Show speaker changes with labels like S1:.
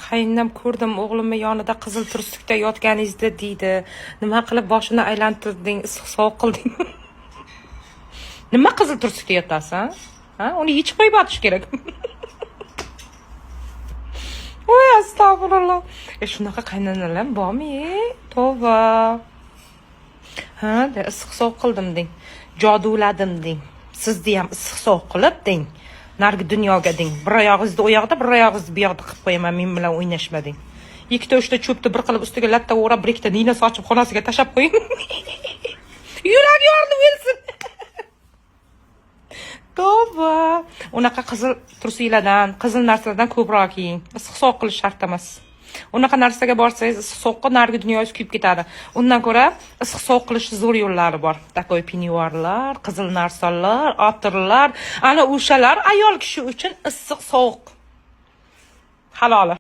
S1: Qayinnam ko'rdim o'g'limni yonida qizil tursukda yotganingizda deydi. Nima qilib boshini aylantirding, issiq sovuq qilding? Nima qizil tursukda yotasan? Ha? Uni yechib qo'yib atish kerak. Voy astag'firulloh. Shunaqa qaynanalar bormi? Tova. Ha, de issiq sovuq qildim deng. Joduladim deng. Sizni ham issiq sovuq qilib deng. Nargi dunyoga deng. Bir oyog'ingizni u yoqda, bir oyog'ingizni bu yoqda qilib qo'yaman, men bilan o'ynashmading. Ikkita uchta cho'pni bir qilib ustiga latta o'rab, bir ikkita nina sochib xonasiga tashab qo'ying. Yurak yordi o'lsin. Tova. Unaqa qizil tursilardan, qizil narsalardan ko'proq yeng. Issiq sovuq qilish shart emas. Unaqa narsaga borsangiz issiq sovuqqa nargi dunyoyingiz kuyib ketadi. Undan ko'ra issiq sovuq qilish zo'r yo'llari bor. Takoy pinyorlar, qizil narsalar, atirlar, ana o'shalar ayol kishi uchun issiq sovuq haloli.